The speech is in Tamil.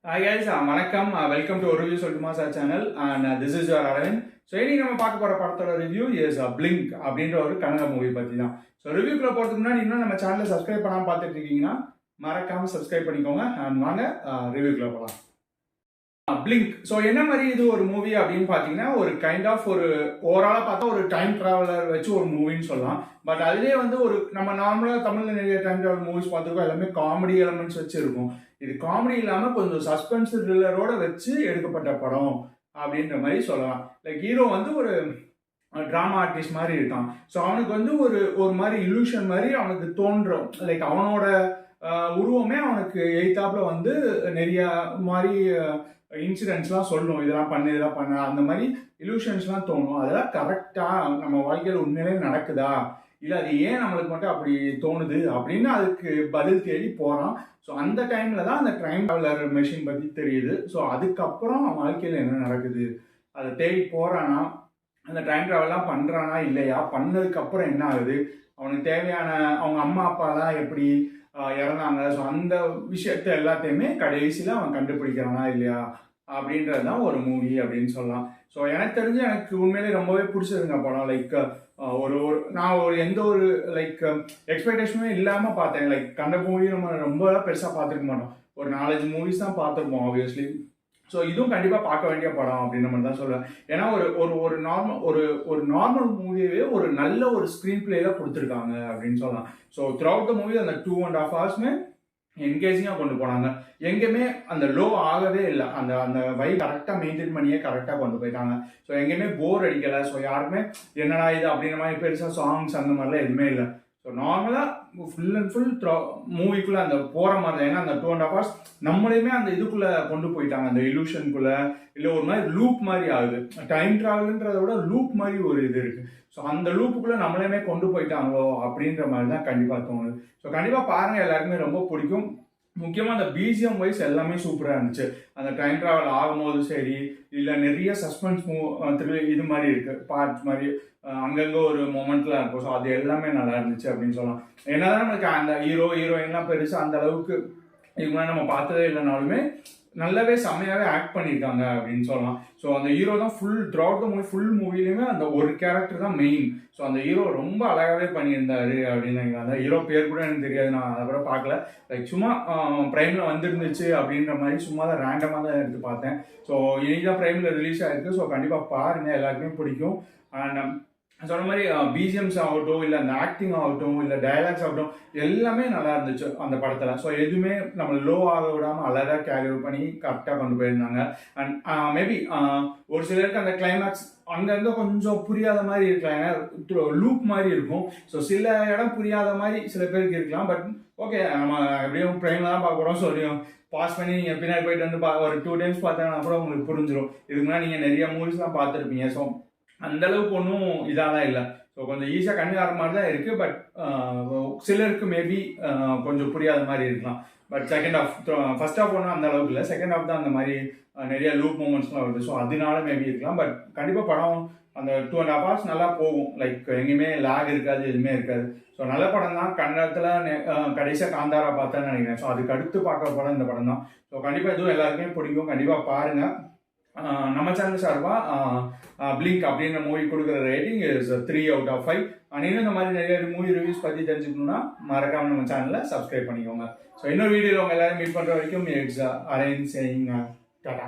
Hi guys, வணக்கம். வெல்கம் டு ஒரு ரிவ்யூ சொல்லுமா sir channel and this is your Aravind. So இன்னைக்கு நம்ம பார்க்க போகிற படத்தோட ரிவ்யூ இஸ் பிளிங்க் அப்படின்ற ஒரு கன்னட மூவி பற்றி தான். ஸோ ரிவ்யூக்குள்ள போகிறதுக்கு முன்னாடி இன்னும் நம்ம சேனலை சப்ஸ்கிரைப் பண்ணாமல் பார்த்துட்டு இருக்கீங்கன்னா மறக்காமல் சப்ஸ்கிரைப் பண்ணிக்கோங்க அண்ட் வாங்க ரிவ்யூக்குள்ள போகலாம். பிளிங்க். ஸோ என்ன மாதிரி இது ஒரு மூவி அப்படின்னு பார்த்தீங்கன்னா ஒரு கைண்ட் ஆஃப் ஒரு ஓவராலாக பார்த்தா ஒரு டைம் ட்ராவலர் வச்சு ஒரு மூவின்னு சொல்லலாம். பட் அதுலேயே வந்து ஒரு நம்ம நார்மலாக தமிழில் நிறைய டைம் ட்ராவல் மூவிஸ் பார்த்துருக்கோம், எல்லாமே காமெடி எலமெண்ட்ஸ் வச்சு இருக்கும். இது காமெடி இல்லாமல் கொஞ்சம் சஸ்பென்ஸ் த்ரில்லரோட வச்சு எடுக்கப்பட்ட படம் அப்படின்ற மாதிரி சொல்லலாம். லைக் ஹீரோ வந்து ஒரு ட்ராமா ஆர்டிஸ்ட் மாதிரி இருக்கான். ஸோ அவனுக்கு வந்து ஒரு ஒரு மாதிரி இல்யூஷன் மாதிரி அவனுக்கு தோன்றும். லைக் அவனோட உருவமே அவனுக்கு எய்தாப்புல வந்து நிறைய மாதிரி இன்சிடென்ட்ஸ்லாம் சொல்லணும், இதெல்லாம் பண்ணு இதெல்லாம் பண்ண, அந்த மாதிரி இல்யூஷன்ஸ்லாம் தோணும். அதெல்லாம் கரெக்டாக நம்ம வாழ்க்கையில் உண்மையிலே நடக்குதா, இல்லை அது ஏன் நம்மளுக்கு மட்டும் அப்படி தோணுது அப்படின்னு அதுக்கு பதில் தேடி போகிறான். ஸோ அந்த டைமில் தான் அந்த டைம் ட்ராவலர் மெஷின் பற்றி தெரியுது. ஸோ அதுக்கப்புறம் அவன் வாழ்க்கையில் என்ன நடக்குது, அதை தேடி போகிறானா, அந்த டைம் ட்ராவல்லாம் பண்ணுறானா இல்லையா, பண்ணதுக்கப்புறம் என்ன ஆகுது, அவனுக்கு தேவையான அவங்க அம்மா அப்பாலாம் எப்படி இறந்தாங்க, ஸோ அந்த விஷயத்த எல்லாத்தையுமே கடைசியில் அவன் கண்டுபிடிக்கிறானா இல்லையா அப்படின்றது தான் ஒரு மூவி அப்படின்னு சொல்லலாம். ஸோ எனக்கு தெரிஞ்சு எனக்கு உண்மையிலே ரொம்பவே பிடிச்சதுங்க படம். லைக் ஒரு நான் ஒரு எந்த ஒரு லைக் எக்ஸ்பெக்டேஷனுமே இல்லாமல் பார்த்தேன். லைக் கண்ட மூவி நம்ம ரொம்ப பெருசாக பார்த்துருக்க மாட்டோம், ஒரு 4-5 மூவிஸ் தான் பார்த்துருப்போம் ஆப்வியஸ்லி. ஸோ இதுவும் கண்டிப்பாக பார்க்க வேண்டிய படம் அப்படின்ற மாதிரி தான் சொல்லுவேன். ஏன்னா ஒரு ஒரு ஒரு நார்மல் ஒரு நார்மல் மூவியவே ஒரு நல்ல ஒரு ஸ்க்ரீன் பிளேல கொடுத்துருக்காங்க அப்படின்னு சொல்லலாம். So through out the movie அந்த 2.5 ஹவர்ஸ்மே என்கேஜிங்காக கொண்டு போனாங்க. எங்கேயுமே அந்த லோ ஆகவே இல்லை, அந்த அந்த வைப் கரெக்டாக மெயின்டைன் பண்ணியே கரெக்டாக கொண்டு போயிட்டாங்க. ஸோ எங்கேயுமே போர் அடிக்கலை. ஸோ யாருமே என்னடா இது அப்படின்ற மாதிரி பெருசாக சாங்ஸ் அந்த மாதிரிலாம் எதுவுமே இல்லை. ஸோ நார்மலாக ஃபுல் அண்ட் ஃபுல் மூவிக்குள்ளே அந்த போகிற மாதிரி தான். ஏன்னா அந்த 2.5 ஹவர்ஸ் நம்மளையுமே அந்த இதுக்குள்ளே கொண்டு போயிட்டாங்க, அந்த இல்யூஷனுக்குள்ளே. இல்லை ஒரு மாதிரி லூப் மாதிரி ஆகுது, டைம் ட்ராவல்ன்றதை விட லூப் மாதிரி ஒரு இது இருக்குது. ஸோ அந்த லூப்புக்குள்ளே நம்மளையுமே கொண்டு போயிட்டாங்களோ அப்படின்ற மாதிரி தான் கண்டிப்பாக தோணுது. ஸோ கண்டிப்பாக பாருங்கள், எல்லாருக்குமே ரொம்ப பிடிக்கும். முக்கியமாக அந்த பிஜிஎம் வைஸ் எல்லாமே சூப்பராக இருந்துச்சு. அந்த டைம் ட்ராவல் ஆகும்போது சரி, இல்லை நிறைய சஸ்பென்ஸ் இது மாதிரி இருக்குது, பார்ட்ஸ் மாதிரி அங்கங்கே ஒரு மொமெண்ட்லாம் இருக்கும். ஸோ அது எல்லாமே நல்லா இருந்துச்சு அப்படின்னு சொல்லலாம். என்னதான் நமக்கு அந்த ஹீரோயின்லாம் பெருசாக அந்த அளவுக்கு இதுக்கு முன்னாடி நம்ம பார்த்ததே இல்லைனாலுமே நல்லாவே செம்மையாகவே ஆக்ட் பண்ணியிருக்காங்க அப்படின்னு சொல்லலாம். ஸோ அந்த ஹீரோ தான் full throughout the movie, full மூவிலையுமே அந்த ஒரு கேரக்டர் தான் மெயின். ஸோ அந்த ஹீரோ ரொம்ப அழகாகவே பண்ணியிருந்தாரு அப்படின்னு நினைக்கிறேன். அந்த ஹீரோ பேர் கூட எனக்கு தெரியாது, நான் அதை கூட பார்க்கல. லைக் சும்மா ப்ரைமில் வந்துருந்துச்சு அப்படின்ற மாதிரி சும்மா தான் ரேண்டமாக தான் எடுத்து பார்த்தேன். ஸோ இன்னைக்கு தான் ப்ரைமில் ரிலீஸ் ஆகிருக்கு. ஸோ கண்டிப்பாக பாருங்கள், எல்லாருக்குமே பிடிக்கும். அண்ட் சொன்ன மாதிரி பிஜிஎம்ஸ் ஆகட்டும், இல்லை அந்த ஆக்டிங் ஆகட்டும், இல்லை டயலாக்ஸ் ஆகட்டும், எல்லாமே நல்லா இருந்துச்சு அந்த படத்தில். ஸோ எதுவுமே நம்ம லோ ஆக விடாமல் அழகாக கேரி அவுட் பண்ணி கரெக்டாக கொண்டு போயிருந்தாங்க. அண்ட் மேபி ஒரு சிலருக்கு அந்த கிளைமேக்ஸ் அங்கங்கே கொஞ்சம் புரியாத மாதிரி இருக்கலாம், ஏன்னா லூப் மாதிரி இருக்கும். ஸோ சில இடம் புரியாத மாதிரி சில பேருக்கு இருக்கலாம். பட் ஓகே, நம்ம எப்படியும் ப்ரைமில் தான் பார்க்க போகிறோம். ஸோ பாஸ் பண்ணி நீங்கள் பின்னாடி போயிட்டு வந்து ஒரு 2 டைம்ஸ் பார்த்தீங்கன்னா கூட உங்களுக்கு புரிஞ்சிடும். இதுக்கு முன்னாடி நீங்கள் நிறைய மூவிஸ்லாம் பார்த்துருப்பீங்க. ஸோ அந்த அளவுக்கு ஒன்றும் இதாக தான் இல்லை. ஸோ கொஞ்சம் ஈஸியாக கண்ணுக்கார மாதிரி தான் இருக்குது. பட் சிலருக்கு மேபி கொஞ்சம் புரியாத மாதிரி இருக்கலாம். But second half, first half ஒன்றும் அந்த அளவுக்கு இல்லை, செகண்ட் ஹாஃப் தான் அந்த மாதிரி நிறைய லூப் மூமெண்ட்ஸ்லாம் வருது. ஸோ அதனால மேபி இருக்கலாம். பட் கண்டிப்பாக படம் அந்த 2.5 ஹவர்ஸ் நல்லா போகும். லைக் எங்கேயுமே லேக் இருக்காது, எதுவுமே இருக்காது. ஸோ நல்ல படம் தான். கன்னடத்தில் கடைசியாக காந்தாரா பார்த்தேன்னு நினைக்கிறேன். ஸோ அதுக்கு அடுத்து பார்க்குற படம் இந்த படம் தான். ஸோ கண்டிப்பாக இதுவும் எல்லாருக்குமே பிடிக்கும், கண்டிப்பாக பாருங்கள். நம்ம சேனல் சார்பாக பிளிங்க் அப்படின்ற மூவி கொடுக்குற ரேட்டிங் இஸ் 3 out of 5. இன்னும் இந்த மாதிரி நிறைய மூவி ரிவ்யூஸ் பற்றி தெரிஞ்சுக்கணுன்னா மறக்காம நம்ம சேனலை சப்ஸ்கிரைப் பண்ணிக்கோங்க. ஸோ இன்னொரு வீடியோவில் உங்கள் எல்லாரும் மீட் பண்ணுற வரைக்கும் இட்ஸ் அரேஞ்ச் சேயிங் டாடா.